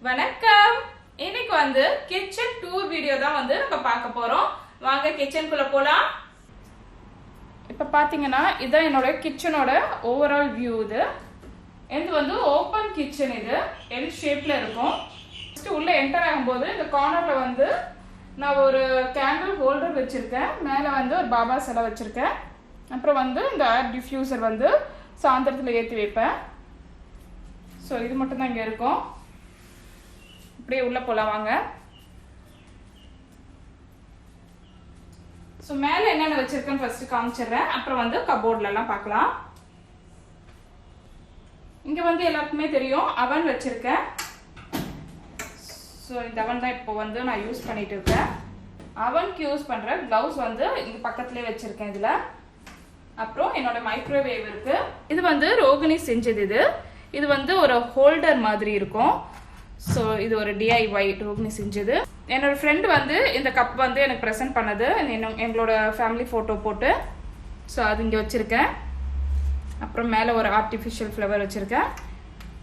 வணக்கம். இன்னைக்கு வந்து கிச்சன் டூர் வீடியோ தான் வந்து நம்ம பார்க்க போறோம். வாங்க கிச்சனுக்குள்ள போலாம். இப்ப பாத்தீங்கன்னா இதான் என்னோட கிச்சனோட ஓவரால் வியூ. இது வந்து ஓப்பன் கிச்சன். இது எல் ஷேப்ல இருக்கும். உள்ள என்டர் ஆகும்போது இந்த கார்னர்ல வந்து நான் ஒரு கேண்டில் ஹோல்டர் வச்சிருக்கேன். மேல வந்து ஒரு பாபா சிலை வச்சிருக்கேன். அப்புறம் வந்து இந்த ஏர் டிஃப்யூசர் வந்து சாயந்தரத்தில் ஏற்றி வைப்பேன். ஸோ இது மட்டும் தான் இங்கே இருக்கும். இப்படியே உள்ள போலாம் வாங்க. ஸோ மேலே என்னென்ன வச்சிருக்கேன்னு ஃபர்ஸ்ட் காமிச்சிடுறேன். அப்புறம் வந்து கபோர்ட்லாம் பார்க்கலாம். இங்கே வந்து எல்லாருக்குமே தெரியும் அவன் வச்சிருக்கேன். ஸோ இந்த அவன் தான் இப்போ வந்து நான் யூஸ் பண்ணிட்டு இருக்கேன். அவனுக்கு யூஸ் பண்ணுற க்ளவுஸ் வந்து இங்கே பக்கத்துலேயே வச்சிருக்கேன். இதில் அப்புறம் என்னோட மைக்ரோவேவ் இருக்கு. இது வந்து ரோகிணி செஞ்சது. இது வந்து ஒரு ஹோல்டர் மாதிரி இருக்கும். ஸோ இது ஒரு DIY ரோகிணி செஞ்சது. என்னோட ஃப்ரெண்டு வந்து இந்த கப் வந்து எனக்கு ப்ரெசென்ட் பண்ணது. எங்களோட ஃபேமிலி ஃபோட்டோ போட்டு. ஸோ அது இங்கே வச்சுருக்கேன். அப்புறம் மேலே ஒரு ஆர்டிஃபிஷியல் ஃப்ளவர் வச்சுருக்கேன்.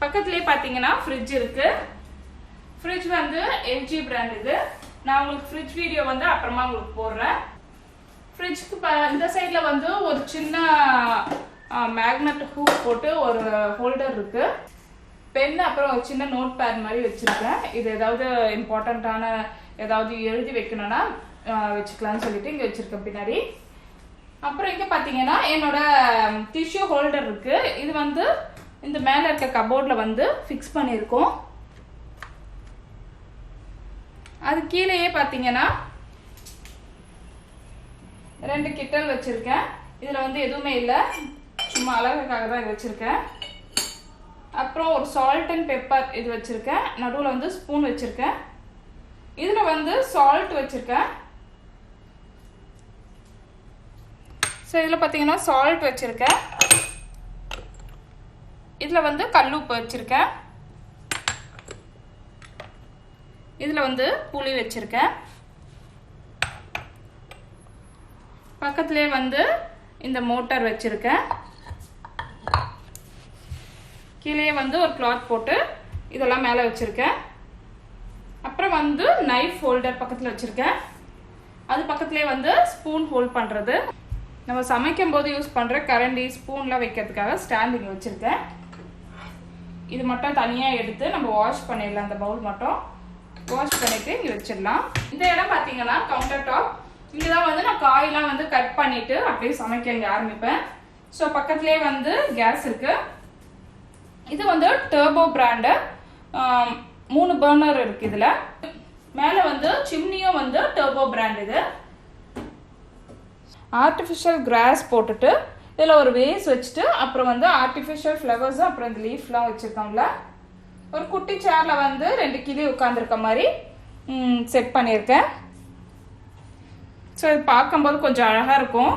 பக்கத்துலேயே பார்த்தீங்கன்னா ஃப்ரிட்ஜ் இருக்கு. ஃப்ரிட்ஜ் வந்து LG பிராண்ட். இது நான் உங்களுக்கு ஃப்ரிட்ஜ் வீடியோ வந்து அப்புறமா உங்களுக்கு போடுறேன். ஃப்ரிட்ஜுக்கு இந்த சைடில் வந்து ஒரு சின்ன மேக்னெட் ஹூக் போட்டு ஒரு ஹோல்டர் இருக்கு. பென் அப்புறம் ஒரு சின்ன நோட் பேட் மாதிரி வச்சிருக்கேன். இது ஏதாவது இம்பார்ட்டண்ட்டான ஏதாவது எழுதி வைக்கணும்னா வச்சுக்கலாம்னு சொல்லிட்டு இங்கே வச்சிருக்கேன் பின்னாடி. அப்புறம் இங்கே பார்த்தீங்கன்னா என்னோட டிஷ்யூ ஹோல்டர் இருக்கு. இது வந்து இந்த மேலே இருக்க கபோர்டில் வந்து ஃபிக்ஸ் பண்ணியிருக்கோம். அது கீழேயே பார்த்தீங்கன்னா 2 கிட்டல் வச்சிருக்கேன். இதில் வந்து எதுவுமே இல்லை, சும்மா அழகுக்காக தான் இது வச்சிருக்கேன். அப்புறம் ஒரு சால்ட் அண்ட் பெப்பர் இது வச்சிருக்கேன். நடுவில் வந்து ஸ்பூன் வச்சிருக்கேன். இதில் வந்து சால்ட் வச்சிருக்கேன். ஸோ இதில் பார்த்தீங்கன்னா சால்ட் வச்சிருக்கேன். இதில் வந்து கல்லுப்பு வச்சிருக்கேன். இதில் வந்து புளி வச்சிருக்கேன். பக்கத்துலேயே வந்து இந்த மோட்டார் வச்சிருக்கேன். கீழே வந்து ஒரு கிளாத் போட்டு இதெல்லாம் மேலே வச்சிருக்கேன். அப்புறம் வந்து நைஃப் ஹோல்டர் பக்கத்தில் வச்சிருக்கேன். அது பக்கத்துலேயே வந்து ஸ்பூன் ஹோல்ட் பண்ணுறது, நம்ம சமைக்கும் போது யூஸ் பண்ணுற கரண்டி ஸ்பூன்லாம் வைக்கிறதுக்காக ஸ்டாண்டிங் வச்சிருக்கேன். இது மட்டும் தனியாக எடுத்து நம்ம வாஷ் பண்ணிடலாம். அந்த பவுல் மட்டும் வாஷ் பண்ணிட்டு இங்கே வச்சிடலாம். இந்த இடம் பார்த்தீங்கன்னா கவுண்டர் டாப். இங்கே தான் வந்து நான் காயெல்லாம் வந்து கட் பண்ணிட்டு அப்படியே சமைக்க இங்கே ஆரம்பிப்பேன். ஸோ பக்கத்துலேயே வந்து கேஸ் இருக்கு. இது வந்து டர்போ பிராண்டு. 3 பர்னர் இருக்கு. இதில் மேலே வந்து சிம்னியும் வந்து டர்போ பிராண்ட். இது ஆர்டிஃபிஷியல் கிராஸ் போட்டுட்டு இதில் ஒரு வேஸ் வச்சுட்டு அப்புறம் வந்து ஆர்டிஃபிஷியல் ஃப்ளவர்ஸ் அப்புறம் இந்த லீஃப்லாம் வச்சுருக்காங்கள. ஒரு குட்டி சேரில் வந்து 2 கிளி உட்காந்துருக்க மாதிரி செட் பண்ணியிருக்கேன். ஸோ இது பார்க்கும்போது கொஞ்சம் அழகாக இருக்கும்.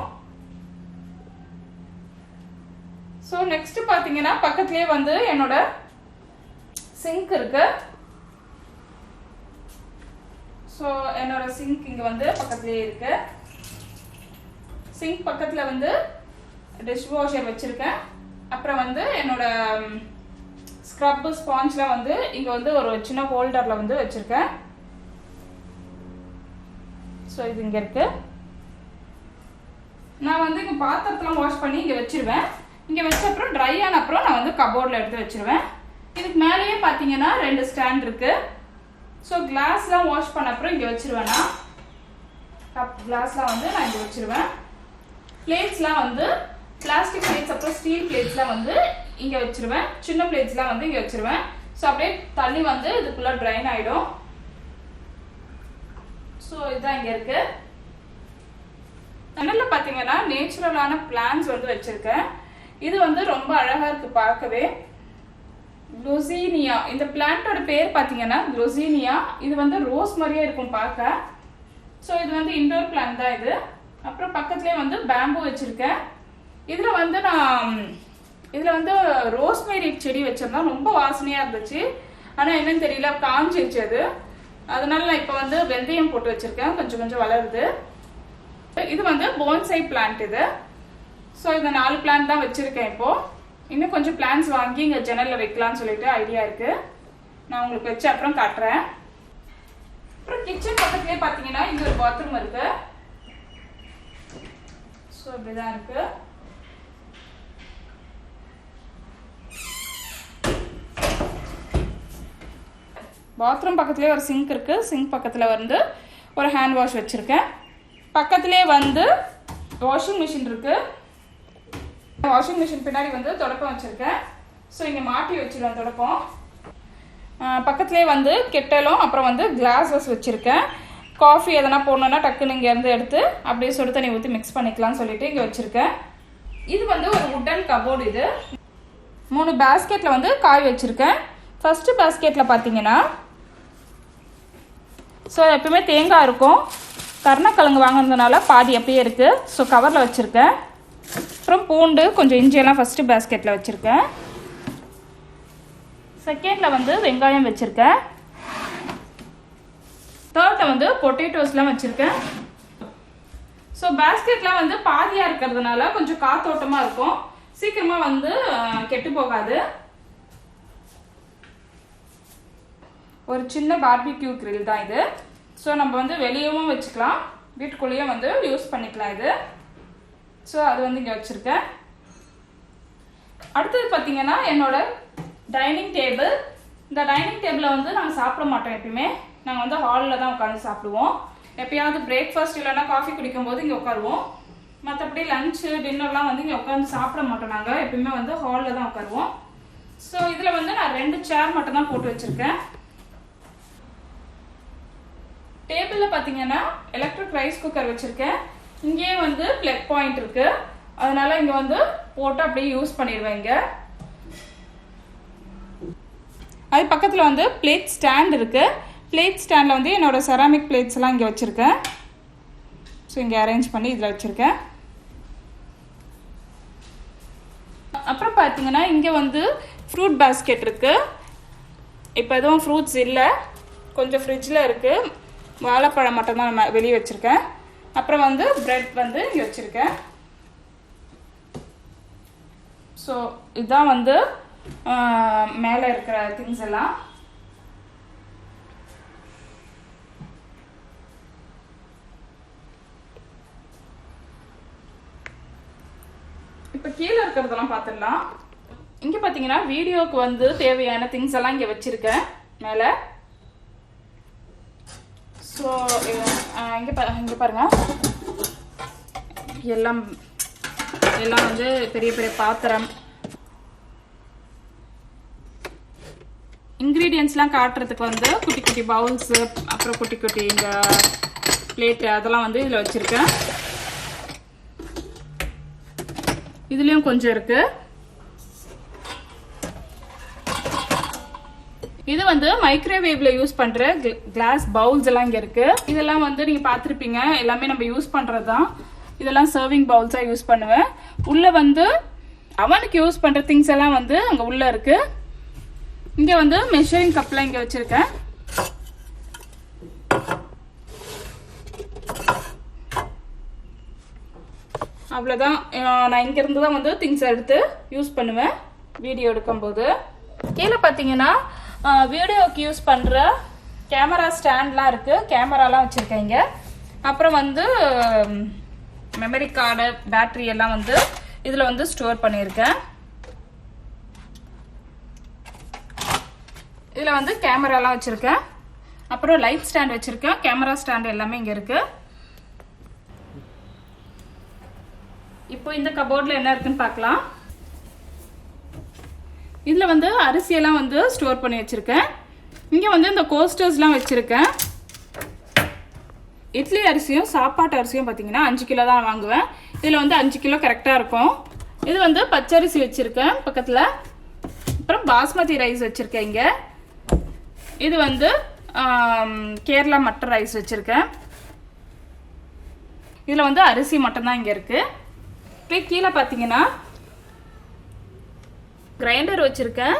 ஸோ நெக்ஸ்ட் பார்த்தீங்கன்னா பக்கத்துலேயே வந்து என்னோட சிங்க் இருக்கு. ஸோ என்னோட சிங்க் இங்கே வந்து பக்கத்துலேயே இருக்கு. சிங்க் பக்கத்தில் வந்து டிஷ் வாஷர் வச்சிருக்கேன். அப்புறம் வந்து என்னோட ஸ்க்ரப் ஸ்பாஞ்ச்லாம் வந்து இங்கே வந்து ஒரு சின்ன ஹோல்டரில் வந்து வச்சிருக்கேன். ஸோ இது இங்கே இருக்கு. நான் வந்து இங்கே பாத்திரத்தெல்லாம் வாஷ் பண்ணி இங்கே வச்சிருவேன். இங்கே வச்ச அப்புறம் ட்ரை ஆன அப்புறம் நான் வந்து கபோர்டில் எடுத்து வச்சிருவேன். இதுக்கு மேலேயே பார்த்தீங்கன்னா 2 ஸ்டாண்ட் இருக்கு. ஸோ கிளாஸ்லாம் வாஷ் பண்ண அப்புறம் இங்கே வச்சிருவேன். நான் கப் கிளாஸ்லாம் வந்து நான் இங்கே வச்சிருவேன். பிளேட்ஸ்லாம் வந்து பிளாஸ்டிக் பிளேட்ஸ் அப்புறம் ஸ்டீல் பிளேட்ஸ்லாம் வந்து இங்கே வச்சிருவேன். சின்ன பிளேட்ஸ்லாம் வந்து இங்கே வச்சிருவேன். ஸோ அப்படியே தண்ணி வந்து இதுக்குள்ள ட்ரைன் ஆகிடும். ஸோ இதுதான் இங்கே இருக்கு. ஜன்னல்ல பார்த்தீங்கன்னா நேச்சுரலான பிளான்ஸ் வந்து வச்சிருக்கேன். இது வந்து ரொம்ப அழகா இருக்கு பார்க்கவே. குளோசினியா இந்த பிளான்ட்டோட பேர் பார்த்தீங்கன்னா குளோசினியா. இது வந்து ரோஸ் மாதிரியே இருக்கும் பார்க்க. ஸோ இது வந்து இன்டோர் பிளான்ட் தான் இது. அப்புறம் பக்கத்துலேயே வந்து பேம்பு வச்சிருக்கேன். இதில் வந்து நான் ரோஸ்மேரி செடி வச்சிருந்தேன். ரொம்ப வாசனையாக இருந்துச்சு. ஆனால் என்னன்னு தெரியல, காஞ்சிருச்சு அது. அதனால நான் இப்போ வந்து வெந்தயம் போட்டு வச்சிருக்கேன். கொஞ்சம் கொஞ்சம் வளருது. இது வந்து போன்சை பிளான்ட். இது ஸோ இந்த 4 பிளான்ட் தான் வச்சிருக்கேன். இப்போ இன்னும் கொஞ்சம் பிளான்ஸ் வாங்கி இங்கே ஜன்னலில் வைக்கலாம்னு சொல்லிட்டு ஐடியா இருக்கு. நான் உங்களுக்கு வச்சு அப்புறம் காட்டுறேன். அப்புறம் கிச்சன் பக்கத்துலேயே பார்த்தீங்கன்னா இங்கே ஒரு பாத்ரூம் இருக்கு. ஸோ இப்படிதான் இருக்கு. பாத்ரூம் பக்கத்துலேயே ஒரு சிங்க் இருக்கு. சிங்க் பக்கத்தில் வந்து ஒரு ஹேண்ட் வாஷ் வச்சிருக்கேன். பக்கத்துலேயே வந்து வாஷிங் மிஷின் இருக்கு. வாஷிங் மிஷின் பின்னாடி வந்து தொடப்பம் வச்சிருக்கேன். ஸோ இங்கே மாட்டி வச்சிருவேன் தொடப்பம். பக்கத்துலேயே வந்து கெட்டலும் அப்புறம் வந்து கிளாஸஸ் வச்சுருக்கேன். காஃபி எதனா போடணுன்னா டக்குன்னு இங்கேருந்து எடுத்து அப்படியே சுடு தண்ணி ஊற்றி மிக்ஸ் பண்ணிக்கலாம்னு சொல்லிட்டு இங்கே வச்சுருக்கேன். இது வந்து ஒரு வுட்டன் கபோர்டு. இது 3 பேஸ்கெட்டில் வந்து காய் வச்சுருக்கேன். ஃபஸ்ட்டு பேஸ்கெட்டில் பார்த்தீங்கன்னா ஸோ எப்பவுமே தேங்காய் இருக்கும். கருணக்கிழங்கு வாங்கினதுனால பாதி அப்படியே இருக்குது. ஸோ கவரில் வச்சுருக்கேன். அப்புறம் பூண்டு கொஞ்சம் இஞ்சியெல்லாம் ஃபஸ்ட்டு பேஸ்கெட்டில் வச்சுருக்கேன். செகண்டில் வந்து வெங்காயம் வச்சுருக்கேன். தேர்டில் வந்து பொட்டேட்டோஸ்லாம் வச்சுருக்கேன். ஸோ பேஸ்கெட்லாம் வந்து பாதியாக இருக்கிறதுனால கொஞ்சம் காத்தோட்டமாக இருக்கும். சீக்கிரமாக வந்து கெட்டு போகாது. ஒரு சின்ன பார்பிக்யூ கிரில் தான் இது. ஸோ நம்ம வந்து வெளியவும் வச்சுக்கலாம், வீட்டுக்குள்ளேயும் வந்து யூஸ் பண்ணிக்கலாம் இது. ஸோ அது வந்து இங்கே வச்சுருக்கேன். அடுத்தது பார்த்தீங்கன்னா என்னோட டைனிங் டேபிள். இந்த டைனிங் டேபிளில் வந்து நாங்கள் சாப்பிட மாட்டோம். எப்பயுமே நாங்கள் வந்து ஹாலில் தான் உட்காந்து சாப்பிடுவோம். எப்பயாவது பிரேக்ஃபாஸ்ட் இல்லைன்னா காஃபி குடிக்கும் போது இங்கே உட்காருவோம். மற்றபடி லஞ்சு டின்னர்லாம் வந்து இங்கே உட்காந்து சாப்பிட மாட்டோம். நாங்கள் எப்பயுமே வந்து ஹாலில் தான் உட்காருவோம். ஸோ இதில் வந்து நான் 2 சேர் மட்டும் தான் போட்டு வச்சுருக்கேன். டேபிளில் பார்த்தீங்கன்னா எலக்ட்ரிக் ரைஸ் குக்கர் வச்சுருக்கேன். இங்கேயே வந்து பிளக் பாயிண்ட் இருக்கு. அதனால இங்கே வந்து போட்டு அப்படியே யூஸ் பண்ணிடுவேன். இங்கே அது பக்கத்தில் வந்து பிளேட் ஸ்டாண்ட் இருக்கு. பிளேட் ஸ்டாண்டில் வந்து என்னோட செராமிக் பிளேட்ஸ் எல்லாம் இங்கே வச்சுருக்கேன். ஸோ இங்கே அரேஞ்ச் பண்ணி இதில் வச்சுருக்கேன். அப்புறம் பார்த்தீங்கன்னா இங்கே வந்து ஃப்ரூட் பாஸ்கெட் இருக்கு. இப்போ எதுவும் ஃப்ரூட்ஸ் இல்லை, கொஞ்சம் ஃப்ரிட்ஜில் இருக்கு. வாழைப்பழம் மட்டும் தான் நான் வெளியே வச்சுருக்கேன். அப்புறம் வந்து பிரெட் வந்து இங்கே வச்சுருக்கேன். ஸோ இதுதான் வந்து மேலே இருக்கிற திங்ஸ் எல்லாம். இப்போ கீழே இருக்கிறதெல்லாம் பார்த்துடலாம். இங்கே பார்த்தீங்கன்னா வீடியோவுக்கு வந்து தேவையான திங்ஸ் எல்லாம் இங்கே வச்சுருக்கேன் மேலே. ஸோ இங்கே பாருங்க, எல்லாம் வந்து பெரிய பெரிய பாத்திரம், இன்க்ரீடியன்ஸ்லாம் காட்டுறதுக்கு வந்து குட்டி குட்டி பவுல்ஸு, அப்புறம் குட்டி குட்டி இந்த பிளேட்டு அதெல்லாம் வந்து இதில் வச்சுருக்கேன். இதுலேயும் கொஞ்சம் இருக்கு. இது வந்து மைக்ரோவேவ்ல யூஸ் பண்ற கிளாஸ் பவுல்ஸ் எல்லாம் இங்க இருக்கு. இதெல்லாம் வந்து நீங்க பாத்திருப்பீங்க, எல்லாமே நம்ம யூஸ் பண்றதுதான். இதெல்லாம் சர்விங் பவுல்ஸா யூஸ் பண்ணுவேன். உள்ள வந்து அவனுக்கு யூஸ் பண்ற திங்ஸ் எல்லாம் வந்து அங்க உள்ள இருக்கு. இங்க வந்து மெஷரிங் கப்லாம் இங்க வச்சிருக்கேன். அவ்வளவுதான். நான் இங்க இருந்து தான் வந்து திங்ஸ் எடுத்து யூஸ் பண்ணுவேன் வீடியோ எடுக்கும் போது. கீழே பாத்தீங்கன்னா வீடியோக்கு யூஸ் பண்ற கேமரா ஸ்டாண்ட்லாம் இருக்கு. கேமராலாம் வச்சிருக்கேன் இங்க. அப்புறம் வந்து மெமரி கார்டு, பேட்டரி எல்லாம் வந்து இதுல வந்து ஸ்டோர் பண்ணியிருக்கேன். இதுல வந்து கேமராலாம் வச்சிருக்கேன். அப்புறம் லைட் ஸ்டாண்ட் வச்சிருக்கேன். கேமரா ஸ்டாண்ட் எல்லாமே இங்க இருக்கு. இப்போ இந்த கபோர்ட்ல என்ன இருக்குன்னு பார்க்கலாம். இதுல வந்து அரிசியெல்லாம் வந்து ஸ்டோர் பண்ணி வச்சிருக்கேன். இங்க வந்து இந்த கோஸ்டர்ஸ்லாம் வச்சிருக்கேன். இட்லி அரிசியும் சாப்பாட்டு அரிசியும் பார்த்தீங்கன்னா 5 கிலோ தான் வாங்குவேன். இதில் வந்து 5 கிலோ கரெக்டாக இருக்கும். இது வந்து பச்சரிசி வச்சுருக்கேன் பக்கத்தில். அப்புறம் பாஸ்மதி ரைஸ் வச்சுருக்கேன் இங்கே. இது வந்து கேரளா மட்டர் ரைஸ் வச்சுருக்கேன். இதில் வந்து அரிசி மட்டும்தான் இங்கே இருக்குது. இப்போ கீழே பார்த்தீங்கன்னா கிரைண்டர் வச்சுருக்கேன்.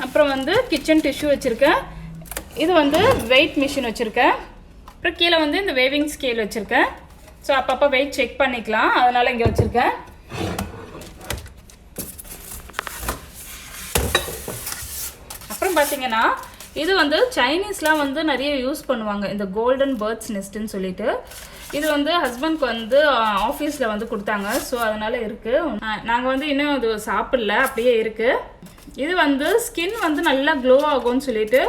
அப்புறம் வந்து கிச்சன் டிஷ்யூ வச்சுருக்கேன். இது வந்து வெயிட் மிஷின் வச்சுருக்கேன். அப்புறம் கீழே வந்து இந்த வேவிங் ஸ்கேல் வச்சுருக்கேன். ஸோ அப்பப்போ வெயிட் செக் பண்ணிக்கலாம், அதனால் இங்கே வச்சுருக்கேன். அப்புறம் பார்த்தீங்கன்னா இது வந்து சைனீஸ்லாம் வந்து நிறைய யூஸ் பண்ணுவாங்க, இந்த கோல்டன் பேர்ட்ஸ் நெஸ்ட்டுன்னு சொல்லிட்டு. இது வந்து ஹஸ்பண்ட்க்கு வந்து ஆஃபீஸில் வந்து கொடுத்தாங்க. ஸோ அதனால் இருக்குது. நாங்கள் வந்து இன்னும் இது சாப்பிடல, அப்படியே இருக்குது. இது வந்து ஸ்கின் வந்து நல்லா க்ளோ ஆகும்னு சொல்லிட்டு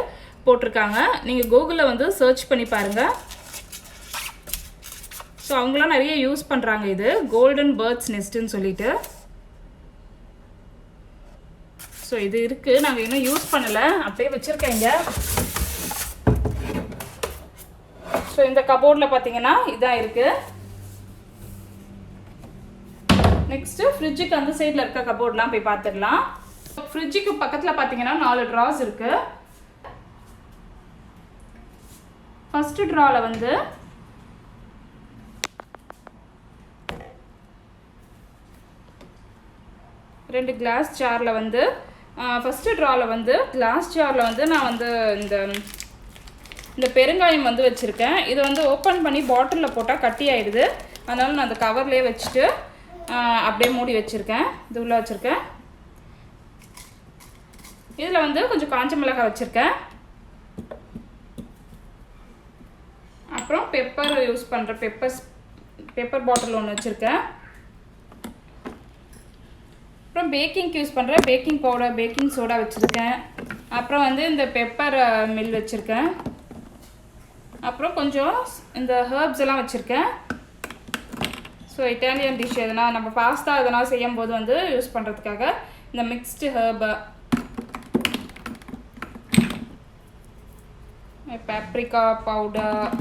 போட்டிருக்காங்க. நீங்கள் கூகுளில் வந்து சர்ச் பண்ணி பாருங்கள். ஸோ அவங்களாம் நிறைய யூஸ் பண்ணுறாங்க இது கோல்டன் பேர்ட்ஸ் நெஸ்ட்டுன்னு சொல்லிட்டு. ஸோ இது இருக்குது, நாங்கள் இன்னும் யூஸ் பண்ணலை, அப்படியே வச்சுருக்கேங்க. ஸோ இந்த கபோர்டில் பார்த்தீங்கன்னா இதான் இருக்குது. நெக்ஸ்ட்டு ஃப்ரிட்ஜுக்கு அந்த சைடில் இருக்க கபோர்ட்லாம் போய் பார்த்துடலாம். ஃப்ரிட்ஜுக்கு பக்கத்தில் பார்த்தீங்கன்னா 4 ட்ராஸ் இருக்குது. ஃபஸ்ட்டு ட்ராவில் வந்து ரெண்டு கிளாஸ் ஜாரில் வந்து ஃபஸ்ட்டு ட்ராவில் வந்து கிளாஸ் ஜாரில் வந்து நான் வந்து இந்த பெருங்காயம் வந்து வச்சுருக்கேன். இது வந்து ஓப்பன் பண்ணி பாட்டிலில் போட்டால் கட்டி ஆகிடுது. அதனால் நான் அந்த கவர்லேயே வச்சுட்டு அப்படியே மூடி வச்சுருக்கேன். இது உள்ளே வச்சுருக்கேன். இதில் வந்து கொஞ்சம் காஞ்ச மிளகாய் வச்சுருக்கேன். அப்புறம் பெப்பர் யூஸ் பண்ணுற பெப்பர் பாட்டில் ஒன்று வச்சுருக்கேன். அப்புறம் பேக்கிங்க்கு யூஸ் பண்ணுற பேக்கிங் பவுடர், பேக்கிங் சோடா வச்சுருக்கேன். அப்புறம் வந்து இந்த பெப்பர் மில் வச்சுருக்கேன். அப்புறம் கொஞ்சம் இந்த ஹர்ப்ஸ் எல்லாம் வச்சுருக்கேன். ஸோ இட்டாலியன் டிஷ் எதனா நம்ம பாஸ்தா எதனா செய்யும் போது வந்து யூஸ் பண்ணுறதுக்காக இந்த மிக்ஸ்டு ஹர்பு, பேப்ரிக்கா பவுடர்,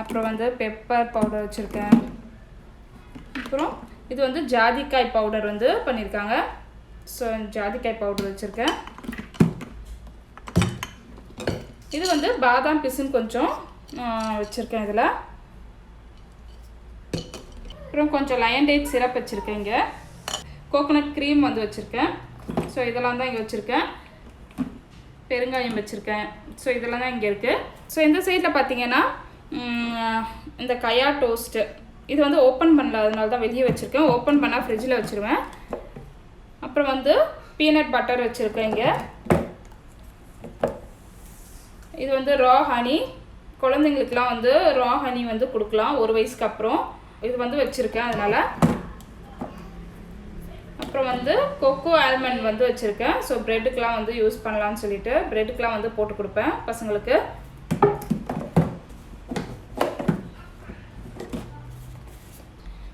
அப்புறம் வந்து பெப்பர் பவுடர் வச்சுருக்கேன். அப்புறம் இது வந்து ஜாதிக்காய் பவுடர் வந்து பண்ணியிருக்காங்க. ஸோ ஜாதிக்காய் பவுடர் வச்சுருக்கேன். இது வந்து பாதாம் பிசின் கொஞ்சம் வச்சுருக்கேன் இதில். அப்புறம் கொஞ்சம் லயன் டேட் சிரப் வச்சுருக்கேன். இங்கே கோகோனட் க்ரீம் வந்து வச்சுருக்கேன். ஸோ இதெல்லாம் தான் இங்கே வச்சுருக்கேன். பெருங்காயம் வச்சுருக்கேன். ஸோ இதெல்லாம் தான் இங்கே இருக்குது. ஸோ இந்த சைடில் பார்த்தீங்கன்னா இந்த கயா டோஸ்ட்டு இது வந்து ஓப்பன் பண்ணல, அதனால தான் வெளியே வச்சுருக்கேன். ஓப்பன் பண்ணால் ஃப்ரிட்ஜில் வச்சுருவேன். அப்புறம் வந்து பீனட் பட்டர் வச்சுருக்கேன் இங்கே. இது வந்து ரா ஹனி, குழந்தைங்களுக்குலாம் வந்து ரா ஹனி வந்து கொடுக்கலாம் 1 வயசுக்கு அப்புறம். இது வந்து வச்சுருக்கேன் அதனால். அப்புறம் வந்து கொக்கோ ஆல்மண்ட் வந்து வச்சுருக்கேன். ஸோ ப்ரெட்டுக்கெலாம் வந்து யூஸ் பண்ணலான்னு சொல்லிட்டு ப்ரெட்டுக்கெலாம் வந்து போட்டு கொடுப்பேன் பசங்களுக்கு.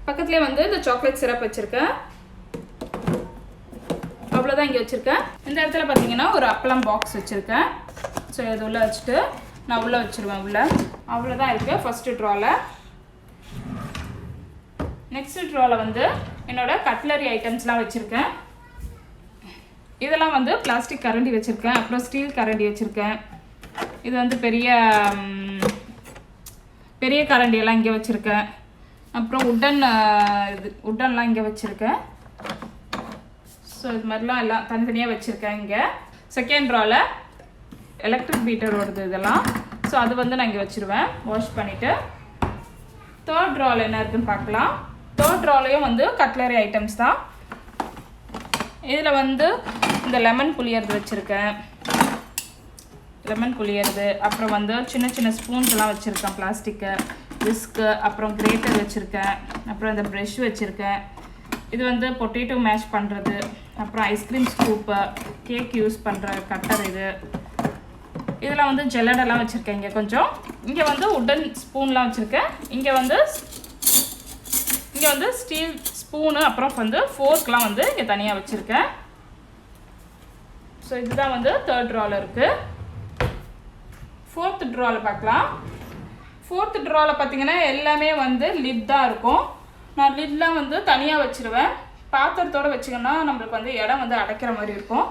பக்கத்துலேயே வந்து இந்த சாக்லேட் சிரப் வச்சுருக்கேன். அவ்வளோதான் இங்கே வச்சுருக்கேன். இந்த இடத்துல பார்த்தீங்கன்னா ஒரு அப்பளம் பாக்ஸ் வச்சுருக்கேன். ஸோ இது உள்ளே வச்சுட்டு நான் உள்ளே வச்சுருவேன். உள்ளே அவ்வளோதான் இருக்குது ஃபஸ்ட்டு ட்ராவில். நெக்ஸ்ட் ட்ராவில் வந்து என்னோடய கட்லரி ஐட்டம்ஸ்லாம் வச்சுருக்கேன். இதெல்லாம் வந்து பிளாஸ்டிக் கரண்டி வச்சுருக்கேன். அப்புறம் ஸ்டீல் கரண்டி வச்சுருக்கேன். இது வந்து பெரிய கரண்டியெல்லாம் இங்கே வச்சுருக்கேன். அப்புறம் உட்டன்லாம் இங்கே வச்சுருக்கேன். ஸோ இது மாதிரிலாம் எல்லாம் தனித்தனியாக வச்சுருக்கேன். இங்கே செகண்ட் ட்ராவில் எலக்ட்ரிக் பீட்டரோடது இதெல்லாம். ஸோ அது வந்து நான் இங்கே வச்சுருவேன் வாஷ் பண்ணிவிட்டு. தேர்ட் ட்ராவில் என்ன இருக்குதுன்னு பார்க்கலாம். தேர்ட் ட்ராலையும் வந்து கட்லரி ஐட்டம்ஸ் தான். இதில் வந்து இந்த லெமன் புளியறது வச்சுருக்கேன். லெமன் புளியறது, அப்புறம் வந்து சின்ன சின்ன ஸ்பூன்ஸ் எல்லாம் வச்சுருக்கேன், பிளாஸ்டிக்கு, விஸ்க்கு, அப்புறம் கிரேட்டர் வச்சுருக்கேன். அப்புறம் இந்த ப்ரெஷ் வச்சுருக்கேன். இது வந்து பொட்டேட்டோ மேஷ் பண்ணுறது, அப்புறம் ஐஸ்கிரீம் ஸ்கூப்பு, கேக் யூஸ் பண்ணுற கட்டர், இதெல்லாம் வந்து ஜெல்லடெல்லாம் வச்சுருக்கேன். இங்கே கொஞ்சம் இங்கே வந்து உட்டன் ஸ்பூன்லாம் வச்சுருக்கேன். இங்கே வந்து ஸ்டீல் ஸ்பூனு, அப்புறம் வந்து ஃபோர்க்லாம் வந்து இங்கே தனியாக வச்சுருக்கேன். ஸோ இதுதான் வந்து தேர்ட் ட்ராவில் இருக்குது. ஃபோர்த் ட்ராவில் பார்க்கலாம். ஃபோர்த் ட்ராவில் பார்த்தீங்கன்னா எல்லாமே வந்து லிட் தான் இருக்கும். நான் லிட்லாம் வந்து தனியாக வச்சுருவேன். பாத்திரத்தோடு வச்சிங்கன்னா நம்மளுக்கு வந்து இடம் வந்து அடைக்கிற மாதிரி இருக்கும்.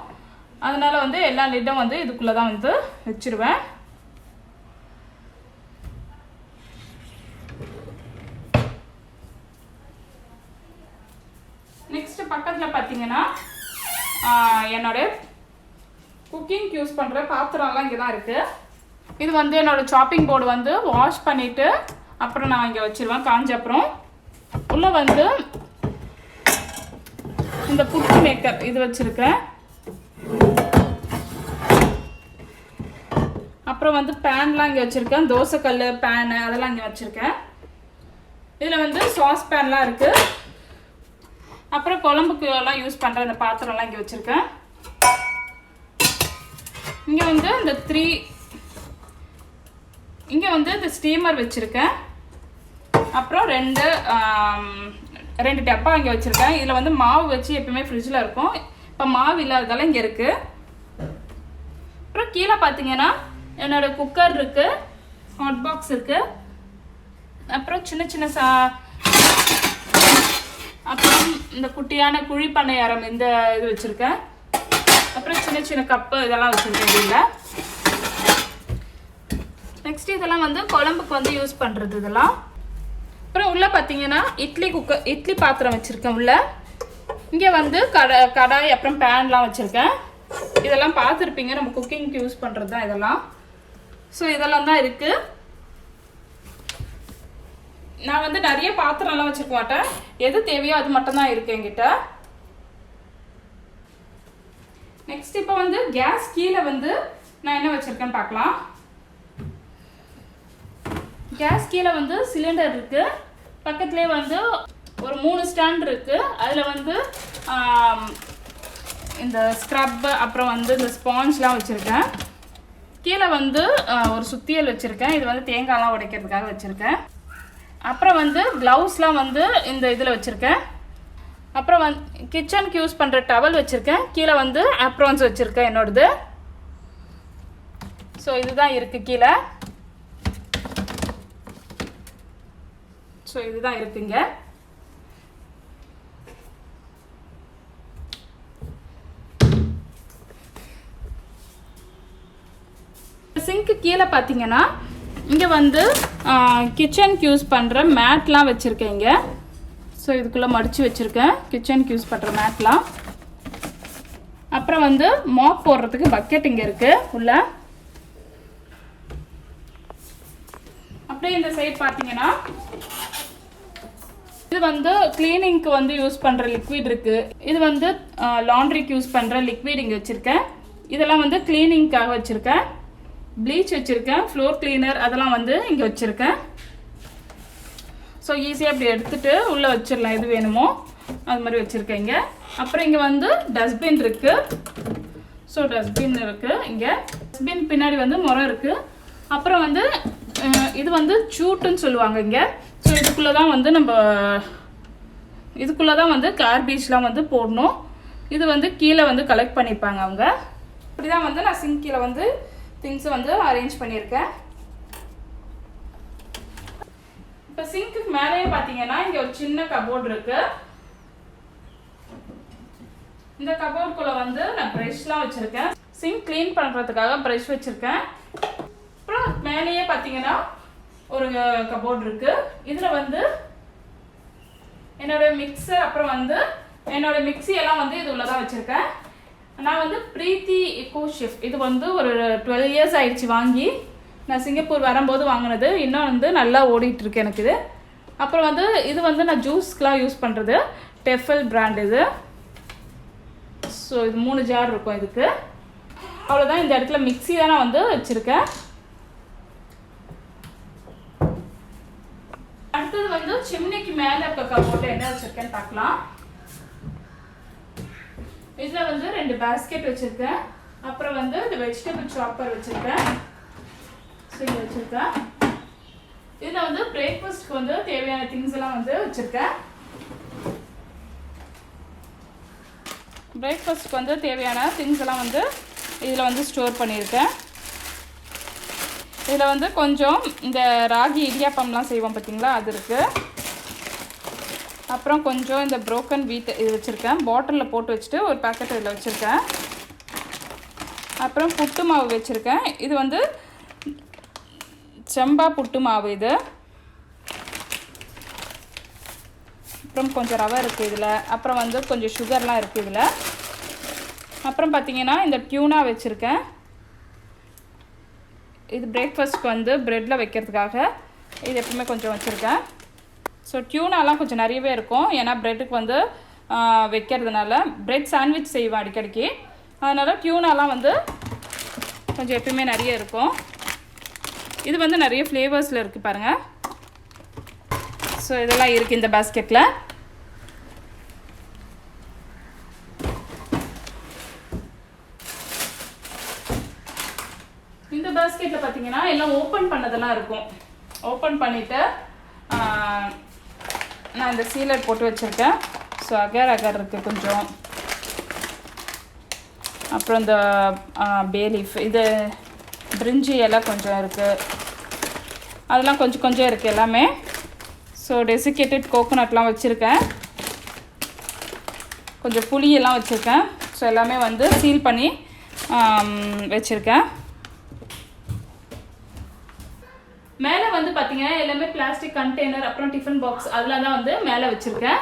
அதனால் வந்து எல்லா லிட்டும் வந்து இதுக்குள்ளே தான் வந்து வச்சுருவேன். நெக்ஸ்ட்டு பக்கத்தில் பார்த்தீங்கன்னா என்னோடய குக்கிங்க்கு யூஸ் பண்ணுற பாத்திரம்லாம் இங்கே தான் இருக்குது. இது வந்து என்னோடய சாப்பிங் போர்டு வந்து வாஷ் பண்ணிவிட்டு அப்புறம் நான் இங்கே வச்சுருவேன். காஞ்ச அப்புறம் உள்ளே வந்து இந்த புட்டு மேக்கர் இது வச்சுருக்கேன். அப்புறம் வந்து பேன்லாம் இங்கே வச்சுருக்கேன். தோசைக்கல் பேனு அதெல்லாம் இங்கே வச்சுருக்கேன். இதில் வந்து சாஸ் பேன்லாம் இருக்குது. அப்புறம் குழம்புக்கு எல்லாம் யூஸ் பண்ணுற இந்த பாத்திரம்லாம் இங்கே வச்சுருக்கேன். இங்கே வந்து இங்கே வந்து இந்த ஸ்டீமர் வச்சுருக்கேன். அப்புறம் ரெண்டு டப்பா இங்கே வச்சுருக்கேன். இதில் வந்து மாவு வச்சு எப்பவுமே ஃப்ரிட்ஜில் இருக்கும். இப்போ மாவு இல்லாததால இங்கே இருக்குது. அப்புறம் கீழே பார்த்தீங்கன்னா என்னோடய குக்கர் இருக்குது, ஹாட் பாக்ஸ் இருக்குது. அப்புறம் சின்ன சின்ன அப்புறம் இந்த குட்டியான குழி பண்ணையாரம் இந்த இது வச்சுருக்கேன். அப்புறம் சின்ன சின்ன கப்பு இதெல்லாம் வச்சுருக்கேன் இதில். நெக்ஸ்ட் இதெல்லாம் வந்து குழம்புக்கு வந்து யூஸ் பண்ணுறது இதெல்லாம். அப்புறம் உள்ளே பார்த்தீங்கன்னா இட்லி பாத்திரம் வச்சுருக்கேன் உள்ளே. இங்கே வந்து கடாய் அப்புறம் பேன்லாம் வச்சுருக்கேன். இதெல்லாம் பார்த்துருப்பீங்க, நம்ம குக்கிங்க்கு யூஸ் பண்ணுறது தான் இதெல்லாம். ஸோ இதெல்லாம் தான் இருக்குது. நான் வந்து நிறைய பாத்திரம்லாம் வச்சுருக்க மாட்டேன். எது தேவையோ அது மட்டும்தான் இருக்குது என்கிட்ட. நெக்ஸ்ட் இப்போ வந்து கேஸ் கீழே வந்து நான் என்ன வச்சுருக்கேன்னு பார்க்கலாம். கேஸ் கீழே வந்து சிலிண்டர் இருக்குது. பக்கத்துலேயே வந்து ஒரு 3 ஸ்டாண்ட் இருக்குது. அதில் வந்து இந்த ஸ்க்ரப் அப்புறம் வந்து இந்த ஸ்பாஞ்ச்லாம் வச்சுருக்கேன். கீழே வந்து ஒரு சுத்தியல் வச்சுருக்கேன். இது வந்து தேங்காய்லாம் உடைக்கிறதுக்காக வச்சுருக்கேன். அப்புறம் வந்து க்ளவுஸ்லாம் வந்து இந்த இதில் வச்சுருக்கேன். அப்புறம் வந்து கிச்சனுக்கு யூஸ் பண்ணுற டவல் வச்சுருக்கேன். கீழே வந்து அப்ரான்ஸ் வச்சுருக்கேன் என்னோடது. ஸோ இதுதான் இருக்குது கீழே. ஸோ இதுதான் இருக்குங்க. சிங்க்கு கீழே பார்த்தீங்கன்னா இங்கே வந்து கிச்சனுக்கு யூஸ் பண்ணுற மேட்லாம் வச்சுருக்கேன் இங்கே. ஸோ இதுக்குள்ளே மடித்து வச்சுருக்கேன் கிச்சனுக்கு யூஸ் பண்ணுற மேட்லாம். அப்புறம் வந்து மாப் போடுறதுக்கு பக்கெட் இங்கே இருக்குது உள்ள. அப்படியே இந்த சைட் பார்த்தீங்கன்னா இது வந்து கிளீனிங்க்கு வந்து யூஸ் பண்ணுற லிக்விட் இருக்குது. இது வந்து லாண்ட்ரிக்கு யூஸ் பண்ணுற லிக்விட் இங்கே வச்சுருக்கேன். இதெல்லாம் வந்து கிளீனிங்க்காக வச்சுருக்கேன். ப்ளீச் வச்சுருக்கேன், ஃப்ளோர் கிளீனர் அதெல்லாம் வந்து இங்கே வச்சுருக்கேன். ஸோ ஈஸியாக அப்படி எடுத்துகிட்டு உள்ளே வச்சிடலாம் எது வேணுமோ அது மாதிரி வச்சுருக்கேன் இங்கே. அப்புறம் இங்கே வந்து டஸ்ட்பின் இருக்குது. ஸோ டஸ்ட்பின் இருக்குது இங்கே. டஸ்ட்பின் பின்னாடி வந்து முறம் இருக்குது. அப்புறம் வந்து இது வந்து சூட்டுன்னு சொல்லுவாங்க இங்கே. ஸோ இதுக்குள்ளே தான் வந்து கார்பேஜ்லாம் வந்து போடணும். இது வந்து கீழே வந்து கலெக்ட் பண்ணிப்பாங்க அவங்க. இப்படி தான் வந்து நான் சிங்க் கீழே வந்து திங்ஸை வந்து அரேஞ்ச் பண்ணியிருக்கேன். இப்போ சிங்க்குக்கு மேலேயே பார்த்தீங்கன்னா இங்கே ஒரு சின்ன கபோர்டு இருக்குது. இந்த கபோர்டுக்குள்ளே வந்து நான் ப்ரஷ்லாம் வச்சுருக்கேன். சிங்க் க்ளீன் பண்ணுறதுக்காக ப்ரஷ் வச்சுருக்கேன். அப்புறம் மேலேயே பார்த்தீங்கன்னா ஒரு கபோர்டு இருக்குது. இதில் வந்து என்னோடய மிக்சர் அப்புறம் வந்து என்னோடய மிக்சி எல்லாம் வந்து இது உள்ளே தான் வச்சுருக்கேன். நான் வந்து பிரீத்தி எக்கோ ஷெஃப் இது வந்து ஒரு 12 இயர்ஸ் ஆயிடுச்சு வாங்கி. நான் சிங்கப்பூர் வரும்போது வாங்கினது. இன்னும் வந்து நல்லா ஓடிட்டுருக்கு எனக்கு இது. அப்புறம் வந்து இது வந்து நான் ஜூஸ்க்கெலாம் யூஸ் பண்ணுறது டெஃபல் பிராண்ட் இது. ஸோ இது 3 ஜார் இருக்கும் இதுக்கு. அவ்வளோதான். இந்த இடத்துல மிக்சி தான் நான் வந்து வச்சுருக்கேன். அடுத்தது வந்து சிம்னிக்கு மேலே இருக்க கபோர்டில் என்ன வச்சுருக்கேன்னு பார்க்கலாம். இதில் வந்து 2 பேஸ்கெட் வச்சுருக்கேன். அப்புறம் வந்து இந்த வெஜிடபிள் சாப்பர் வச்சுருக்கேன். ஸோ இங்கே வச்சுருக்கேன். இதில் வந்து பிரேக்ஃபாஸ்ட்க்கு வந்து தேவையான திங்ஸ் எல்லாம் வந்து வச்சுருக்கேன். பிரேக்ஃபாஸ்ட்க்கு வந்து தேவையான திங்ஸ் எல்லாம் வந்து இதில் வந்து ஸ்டோர் பண்ணியிருக்கேன். இதில் வந்து கொஞ்சம் இந்த ராகி இடியாப்பம்லாம் செய்வோம் பார்த்தீங்களா, அது இருக்குது. அப்புறம் கொஞ்சம் இந்த புரோக்கன் வீட் இது வச்சுருக்கேன். பாட்டிலில் போட்டு வச்சுட்டு ஒரு பேக்கெட் இதில் வச்சுருக்கேன். அப்புறம் புட்டு மாவு வச்சுருக்கேன். இது வந்து செம்பா புட்டு மாவு இது. அப்புறம் கொஞ்சம் ரவை இருக்குது இதில். அப்புறம் வந்து கொஞ்சம் சுகர்லாம் இருக்குது இதில். அப்புறம் பார்த்திங்கன்னா இந்த டியூனா வச்சுருக்கேன். இது பிரேக்ஃபாஸ்ட்க்கு வந்து ப்ரெட்டில் வைக்கிறதுக்காக இது எப்பவுமே கொஞ்சம் வச்சுருக்கேன். ஸோ டியூனாலாம் கொஞ்சம் நிறையவே இருக்கும். ஏன்னா ப்ரெட்டுக்கு வந்து வைக்கிறதுனால ப்ரெட் சாண்ட்விச் செய்வேன் அடிக்கடிக்கு. அதனால் டியூனாலாம் வந்து கொஞ்சம் எப்பவுமே நிறைய இருக்கும். இது வந்து நிறைய ஃப்ளேவர்ஸில் இருக்குது பாருங்கள். ஸோ இதெல்லாம் இருக்குது இந்த பேஸ்கெட்டில். இந்த பேஸ்கெட்டில் பார்த்தீங்கன்னா எல்லாம் ஓப்பன் பண்ணதெல்லாம் இருக்கும். ஓப்பன் பண்ணிவிட்டு நான் இந்த சீலர் போட்டு வச்சுருக்கேன். ஸோ அகர் இருக்குது கொஞ்சம். அப்புறம் இந்த பே லீஃப், இது பிரிஞ்சி எல்லாம் கொஞ்சம் இருக்குது. அதெல்லாம் கொஞ்சம் இருக்குது எல்லாமே. ஸோ டெசிகேட்டட் கோகோனட்லாம் வச்சுருக்கேன். கொஞ்சம் புளியெல்லாம் வச்சுருக்கேன். ஸோ எல்லாமே வந்து சீல் பண்ணி வச்சுருக்கேன். மேலே வந்து பார்த்தீங்கன்னா எல்லாமே பிளாஸ்டிக் கண்டெய்னர், அப்புறம் டிஃபன் பாக்ஸ் அதில் தான் வந்து மேலே வச்சுருக்கேன்.